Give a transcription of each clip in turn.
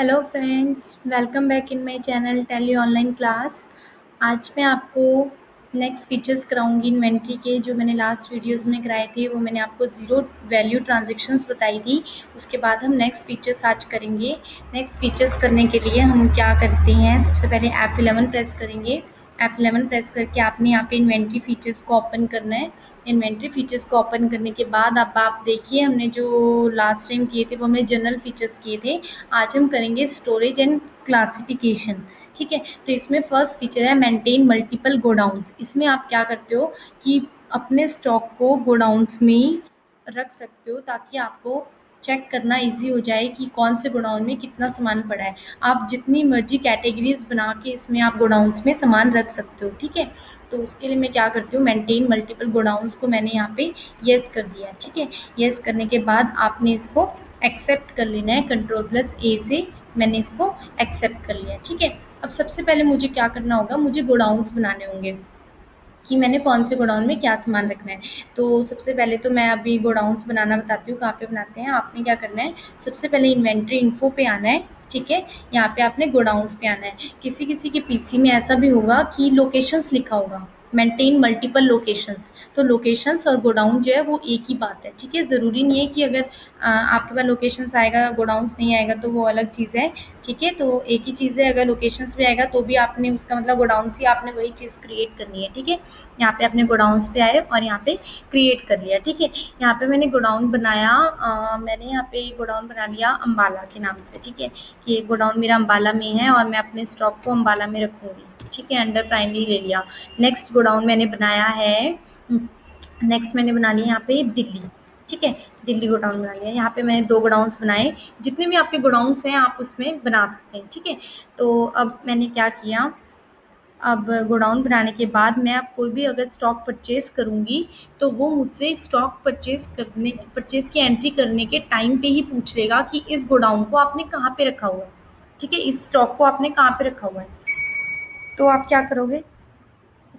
Hello friends, welcome back in my channel tally online class. आज मैं आपको next features कराऊंगी inventory के। जो मैंने लास्ट वीडियोस में कराए थे वो मैंने आपको ज़ीरो वैल्यू ट्रांजैक्शंस बताई थी। उसके बाद हम नेक्स्ट फीचर्स आज करेंगे। नेक्स्ट फीचर्स करने के लिए हम क्या करते हैं, सबसे पहले F11 प्रेस करेंगे। F11 प्रेस करके आपने यहाँ पे इन्वेंट्री फीचर्स को ओपन करना है। इन्वेंट्री फीचर्स को ओपन करने के बाद अब आप देखिए, हमने जो लास्ट टाइम किए थे वो हमने जनरल फीचर्स किए थे। आज हम करेंगे स्टोरेज एंड क्लासिफिकेशन। ठीक है, तो इसमें फर्स्ट फीचर है मेंटेन मल्टीपल गोडाउन्स। इसमें आप क्या करते हो कि अपने स्टॉक को गोडाउन्स में रख सकते हो ताकि आपको चेक करना इजी हो जाए कि कौन से गोडाउन में कितना सामान पड़ा है। आप जितनी मर्जी कैटेगरीज बना के इसमें आप गोडाउन्स में सामान रख सकते हो। ठीक है, तो उसके लिए मैं क्या करती हूँ, मेंटेन मल्टीपल गोडाउन्स को मैंने यहाँ पे येस कर दिया। ठीक है, येस करने के बाद आपने इसको एक्सेप्ट कर लेना है। Ctrl+A से मैंने इसको एक्सेप्ट कर लिया। ठीक है, अब सबसे पहले मुझे क्या करना होगा, मुझे गोडाउन्स बनाने होंगे कि मैंने कौन से गोडाउन में क्या सामान रखना है। तो सबसे पहले तो मैं अभी गोडाउन्स बनाना बताती हूँ कहाँ पे बनाते हैं। आपने क्या करना है, सबसे पहले इन्वेंट्री इन्फो पे आना है। ठीक है, यहाँ पे आपने गोडाउन्स पे आना है। किसी किसी के पीसी में ऐसा भी होगा कि लोकेशंस लिखा होगा, मेंटेन मल्टीपल लोकेशंस। तो लोकेशंस और गोडाउन जो है वो एक ही बात है। ठीक है, ज़रूरी नहीं है कि अगर आपके पास लोकेशंस आएगा गोडाउन्स नहीं आएगा तो वो अलग चीज़ है। ठीक है, तो एक ही चीज़ है। अगर लोकेशंस भी आएगा तो भी आपने उसका मतलब गोडाउन्स ही आपने वही चीज़ क्रिएट करनी है। ठीक है, यहाँ पे अपने गोडाउन्स पे आए और यहाँ पे क्रिएट कर लिया। ठीक है, यहाँ पे मैंने गोडाउन बनाया, मैंने यहाँ पे गोडाउन बना लिया अम्बाला के नाम से। ठीक है, कि ये गोडाउन मेरा अम्बाला में है और मैं अपने स्टॉक को अम्बाला में रखूँगी। ठीक है, अंडर प्राइमरी ले लिया। नेक्स्ट गोडाउन मैंने बनाया है, नेक्स्ट मैंने बना लिया यहाँ पे दिल्ली। ठीक है, दिल्ली गोडाउन बना लिया। यहाँ पे मैंने 2 गोडाउन्स बनाए। जितने भी आपके गोडाउन्स हैं आप उसमें बना सकते हैं। ठीक है, तो अब मैंने क्या किया, अब गोडाउन बनाने के बाद मैं अब कोई भी अगर स्टॉक परचेज करूँगी तो वो मुझसे स्टॉक परचेज की एंट्री करने के टाइम पे ही पूछ लेगा कि इस गोडाउन को आपने कहाँ पे रखा हुआ है। ठीक है, इस स्टॉक को आपने कहाँ पे रखा हुआ है। तो आप क्या करोगे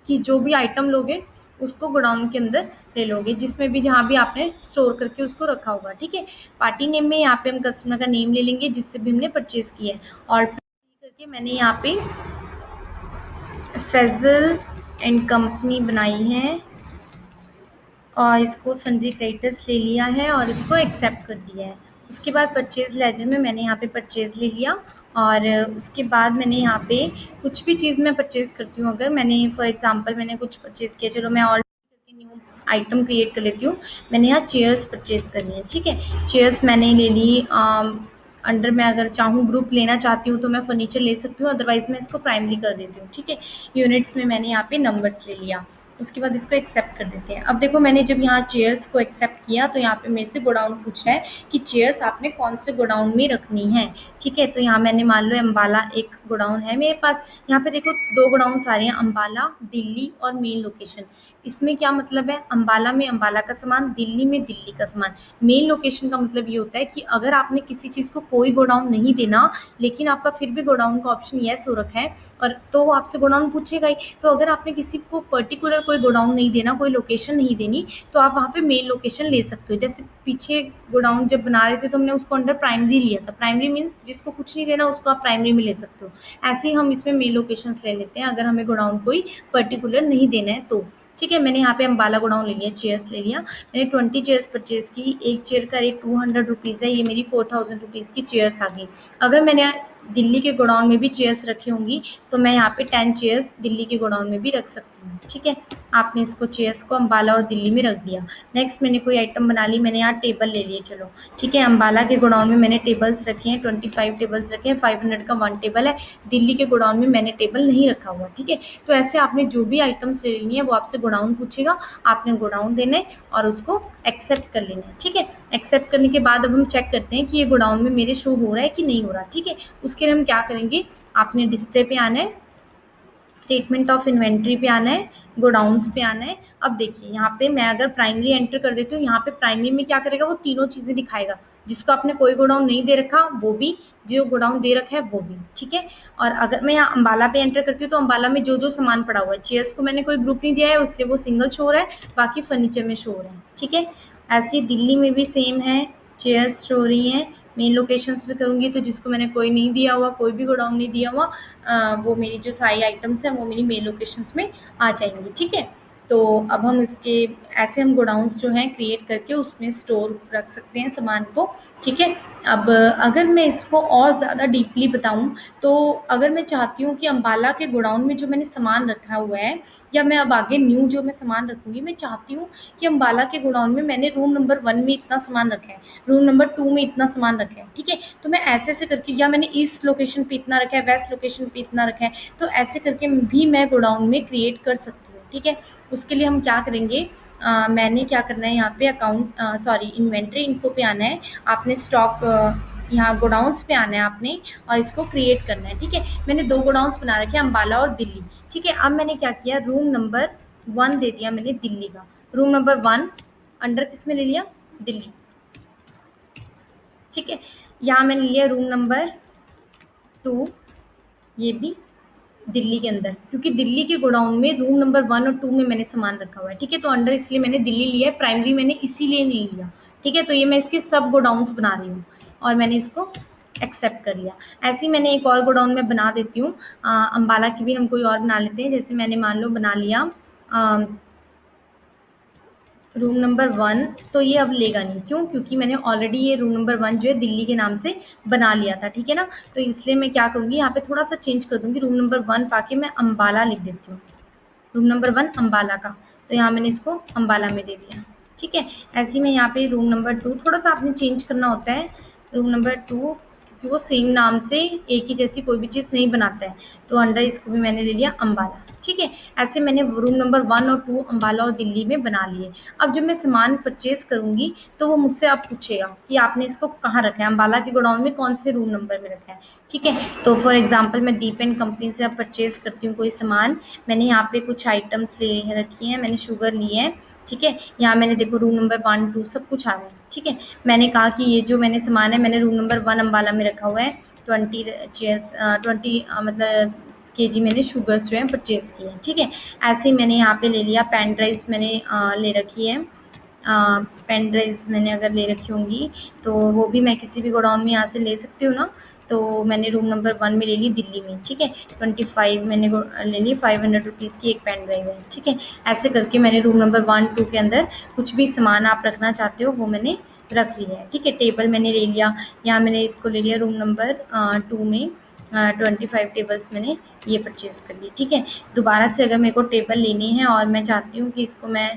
कि जो भी आइटम लोगे उसको गोडाउन के अंदर ले लोगे, जिसमें भी जहाँ भी आपने स्टोर करके उसको रखा होगा। ठीक है, पार्टी नेम में यहाँ पे हम कस्टमर का नेम ले लेंगे जिससे भी हमने परचेज किया है। और करके मैंने यहाँ पे फैजल एंड कंपनी बनाई है और इसको सन्ड्री क्रेडिटर्स ले लिया है और इसको एक्सेप्ट कर दिया है। उसके बाद परचेज लेजर में मैंने यहाँ पे परचेज ले लिया और उसके बाद मैंने यहाँ पे कुछ भी चीज़ मैं परचेज करती हूँ, अगर मैंने फॉर एग्जांपल मैंने कुछ परचेज किया, चलो मैं ऑलरेडी करके न्यू आइटम क्रिएट कर लेती हूँ। मैंने यहाँ चेयर्स परचेज करनी है। ठीक है, चेयर्स मैंने ले ली। अंडर मैं अगर चाहूँ ग्रुप लेना चाहती हूँ तो मैं फर्नीचर ले सकती हूँ, अदरवाइज मैं इसको प्राइमरी कर देती हूँ। ठीक है, यूनिट्स में मैंने यहाँ पे नंबर्स ले लिया। उसके बाद इसको एक्सेप्ट कर देते हैं। अब देखो, मैंने जब यहाँ चेयर्स को एक्सेप्ट किया तो यहाँ पे मेरे से गोडाउन पूछ रहा है कि चेयर्स आपने कौन से गोडाउन में रखनी है। ठीक है, तो यहाँ मैंने मान लो अम्बाला एक गोडाउन है मेरे पास। यहाँ पे देखो 2 गोडाउन आ रहे हैं, अम्बाला दिल्ली और मेन लोकेशन। इसमें क्या मतलब है, अम्बाला में अम्बाला का सामान, दिल्ली में दिल्ली का सामान। मेन लोकेशन का मतलब ये होता है कि अगर आपने किसी चीज़ को कोई गोडाउन नहीं देना लेकिन आपका फिर भी गोडाउन का ऑप्शन येस हो रखा है और तो आपसे गोडाउन पूछेगा ही। तो अगर आपने किसी को पर्टिकुलर कोई गोडाउन नहीं देना, कोई लोकेशन नहीं देनी, तो आप वहाँ पे मेन लोकेशन ले सकते हो। जैसे पीछे गोडाउन जब बना रहे थे तो हमने उसको अंडर प्राइमरी लिया था। प्राइमरी मीन्स जिसको कुछ नहीं देना उसको आप प्राइमरी में ले सकते हो। ऐसे ही हम इसमें मेन लोकेशंस ले लेते हैं अगर हमें गोडाउन कोई पर्टिकुलर नहीं देना है तो। ठीक है, मैंने यहाँ पे अम्बाला गोडाउन ले लिया, चेयर्स ले लिया। मैंने 20 चेयर्स परचेज की। एक चेयर का रेट 200 रुपीज़ है, ये मेरी 4000 रुपीज़ की चेयर्स आ गई। अगर मैंने दिल्ली के गोडाउन में भी चेयर्स रखी होंगी तो मैं यहाँ पे 10 चेयर्स दिल्ली के गोडाउन में भी रख सकती हूँ। ठीक है, आपने इसको चेयर्स को अम्बाला और दिल्ली में रख दिया। नेक्स्ट मैंने कोई आइटम बना ली, मैंने यहाँ टेबल ले लिए। चलो ठीक है, अम्बाला के गोडाउन में मैंने टेबल्स रखे हैं, 25 टेबल्स रखे हैं, 500 का 1 टेबल है। दिल्ली के गोडाउन में मैंने टेबल नहीं रखा हुआ। ठीक है, तो ऐसे आपने जो भी आइटम्स लेनी है वो आपसे गोडाउन पूछेगा, आपने गोडाउन देना है और उसको एक्सेप्ट कर लेना है। ठीक है, एक्सेप्ट करने के बाद अब हम चेक करते हैं कि ये गोडाउन में मेरे शो हो रहा है कि नहीं हो रहा। ठीक है, उसके लिए हम क्या करेंगे, आपने डिस्प्ले पे आना है, स्टेटमेंट ऑफ इन्वेंट्री पे आना है, गोडाउन्स पे आना है। अब देखिए यहाँ पे मैं अगर प्राइमरी एंटर कर देती हूँ, यहाँ पे प्राइमरी में क्या करेगा, वो तीनों चीज़ें दिखाएगा, जिसको आपने कोई गोडाउन नहीं दे रखा वो भी, जो गोडाउन दे रखा है वो भी। ठीक है, और अगर मैं यहाँ अम्बाला पे एंटर करती हूँ तो अम्बाला में जो जो सामान पड़ा हुआ है, चेयर्स को मैंने कोई ग्रुप नहीं दिया है इसलिए वो सिंगल शो हो रहा है, बाकी फर्नीचर में शो हो रहा है। ठीक है, ऐसे दिल्ली में भी सेम है, चेयर्स शो हो रही हैं, मेन लोकेशंस पे करूँगी तो जिसको मैंने कोई नहीं दिया हुआ, कोई भी गोडाउन नहीं दिया हुआ, वो मेरी जो सारी आइटम्स हैं वो मेरी मेन लोकेशंस में आ जाएंगी। ठीक है, तो अब हम इसके ऐसे हम गोडाउंस जो हैं क्रिएट करके उसमें स्टोर रख सकते हैं सामान को। ठीक है, अब अगर मैं इसको और ज़्यादा डीपली बताऊं तो अगर मैं चाहती हूँ कि अम्बाला के गोडाउन में जो मैंने सामान रखा हुआ है, या मैं अब आगे न्यू जो मैं सामान रखूँगी, मैं चाहती हूँ कि अम्बाला के गोडाउन में मैंने रूम नंबर 1 में इतना सामान रखा है, रूम नंबर 2 में इतना सामान रखा है। ठीक है, तो मैं ऐसे करके, या मैंने ईस्ट लोकेशन पे इतना रखा है, वेस्ट लोकेशन पे इतना रखा है, तो ऐसे करके भी मैं गोडाउन में क्रिएट कर सकती हूँ। ठीक है, उसके लिए हम क्या करेंगे, मैंने क्या करना है, यहाँ पे अकाउंट सॉरी इन्वेंट्री इन्फो पे आना है, आपने स्टॉक यहाँ गोडाउंस पे आना है आपने, और इसको क्रिएट करना है। ठीक है, मैंने 2 गोडाउंस बना रखे हैं, अम्बाला और दिल्ली। ठीक है, अब मैंने क्या किया, रूम नंबर 1 दे दिया मैंने दिल्ली का, रूम नंबर 1 अंडर किस में ले लिया, दिल्ली। ठीक है, यहाँ मैंने लिया रूम नंबर 2, ये भी दिल्ली के अंदर, क्योंकि दिल्ली के गोडाउन में रूम नंबर 1 और 2 में मैंने सामान रखा हुआ है। ठीक है, तो अंडर इसलिए मैंने दिल्ली लिया है, प्राइमरी मैंने इसीलिए नहीं लिया। ठीक है, तो ये मैं इसके सब गोडाउंस बना रही हूँ और मैंने इसको एक्सेप्ट कर लिया। ऐसे ही मैंने एक और गोडाउन में बना देती हूँ, अम्बाला की भी हम कोई और बना लेते हैं। जैसे मैंने मान लो बना लिया रूम नंबर 1, तो ये अब लेगा नहीं, क्यों, क्योंकि मैंने ऑलरेडी ये रूम नंबर 1 जो है दिल्ली के नाम से बना लिया था। ठीक है ना, तो इसलिए मैं क्या करूँगी, यहाँ पे थोड़ा सा चेंज कर दूँगी, रूम नंबर 1 पाके मैं अम्बाला लिख देती हूँ, रूम नंबर 1 अम्बाला का, तो यहाँ मैंने इसको अम्बाला में दे दिया। ठीक है, ऐसे ही मैं यहाँ पे रूम नंबर 2 थोड़ा सा आपने चेंज करना होता है, रूम नंबर 2 क्योंकि वो सेम नाम से एक ही जैसी कोई भी चीज़ नहीं बनाता है, तो अंडर इसको भी मैंने ले लिया अम्बाला। ठीक है, ऐसे मैंने रूम नंबर 1 और 2 अम्बाला और दिल्ली में बना लिए। अब जब मैं सामान परचेज करूँगी तो वो मुझसे अब पूछेगा कि आपने इसको कहाँ रखा है, अम्बाला के गोडाउन में कौन से रूम नंबर में रखा है। ठीक है, तो फॉर एग्जाम्पल मैं दीप एंड कंपनी से अब परचेज करती हूँ कोई सामान, मैंने यहाँ पे कुछ आइटम्स ले रखी हैं, मैंने शुगर ली है। ठीक है, यहाँ मैंने देखो रूम नंबर 1 2 सब कुछ आ रहा है। ठीक है, मैंने कहा कि ये जो मैंने सामान है मैंने रूम नंबर 1 अम्बाला में रखा हुआ है, 20 मतलब केजी मैंने शुगर्स जो है परचेज किए हैं। ठीक है, ऐसे ही मैंने यहाँ पे ले लिया, पेन ड्राइव्स मैंने ले रखी है, पेन ड्राइव्स मैंने अगर ले रखी होंगी तो वो भी मैं किसी भी गोडाउन में यहाँ से ले सकती हूँ ना, तो मैंने रूम नंबर 1 में ले ली दिल्ली में। ठीक है, 25 मैंने ले ली, 500 रुपीज़ की एक पेन ड्राइव है। ठीक है, ऐसे करके मैंने रूम नंबर 1 2 के अंदर कुछ भी सामान आप रखना चाहते हो वो मैंने रख लिया है। ठीक है, टेबल मैंने ले लिया, यहाँ मैंने इसको ले लिया रूम नंबर 2 में 25 टेबल्स मैंने ये परचेज कर ली। ठीक है, दोबारा से अगर मेरे को टेबल लेनी है और मैं चाहती हूँ कि इसको मैं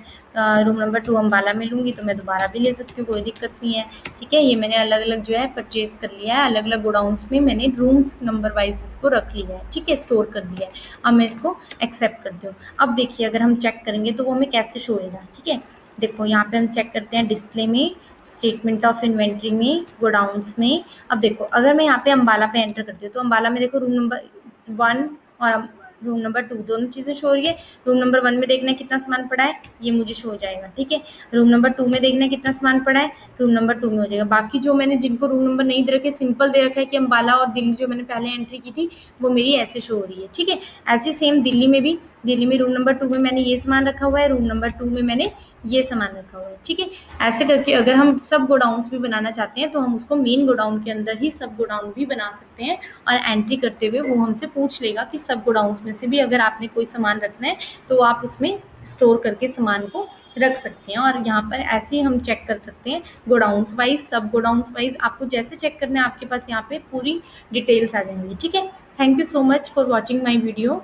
रूम नंबर 2 अम्बाला में लूँगी तो मैं दोबारा भी ले सकती हूँ, कोई दिक्कत नहीं है। ठीक है, ये मैंने अलग अलग जो है परचेज कर लिया है, अलग अलग गोडाउंस में मैंने रूम्स नंबर वाइज इसको रख लिया है। ठीक है, स्टोर कर दिया है। अब मैं इसको एक्सेप्ट करती हूँ। अब देखिए अगर हम चेक करेंगे तो वो हमें कैसे शो होगा। ठीक है, देखो यहाँ पे हम चेक करते हैं डिस्प्ले में, स्टेटमेंट ऑफ इन्वेंट्री में, गोडाउंस में। अब देखो अगर मैं यहाँ पे अम्बाला पे एंटर करती हूँ तो अम्बाला में देखो रूम नंबर 1 और रूम नंबर 2 दोनों चीज़ें शो हो रही है। रूम नंबर 1 में देखना है कितना सामान पड़ा है, ये मुझे शो हो जाएगा। ठीक है, रूम नंबर 2 में देखना है कितना सामान पड़ा है, रूम नंबर 2 में हो जाएगा। बाकी जो मैंने जिनको रूम नंबर नहीं दे रखे, सिंपल दे रखा है कि अम्बाला और दिल्ली जो मैंने पहले एंट्री की थी वो मेरी ऐसे शो हो रही है। ठीक है, ऐसे सेम दिल्ली में भी, दिल्ली में रूम नंबर 2 में मैंने ये सामान रखा हुआ है, रूम नंबर 2 में मैंने ये सामान रखा हुआ है। ठीक है, ऐसे करके अगर हम सब गोडाउंस भी बनाना चाहते हैं तो हम उसको मेन गोडाउन के अंदर ही सब गोडाउन भी बना सकते हैं, और एंट्री करते हुए वो हमसे पूछ लेगा कि सब गोडाउंस में से भी अगर आपने कोई सामान रखना है तो आप उसमें स्टोर करके सामान को रख सकते हैं। और यहाँ पर ऐसे ही हम चेक कर सकते हैं गोडाउंस वाइज, सब गोडाउंस वाइज, आपको जैसे चेक करना है आपके पास यहाँ पे पूरी डिटेल्स आ जाएंगी। ठीक है, thank you so much for watching my video.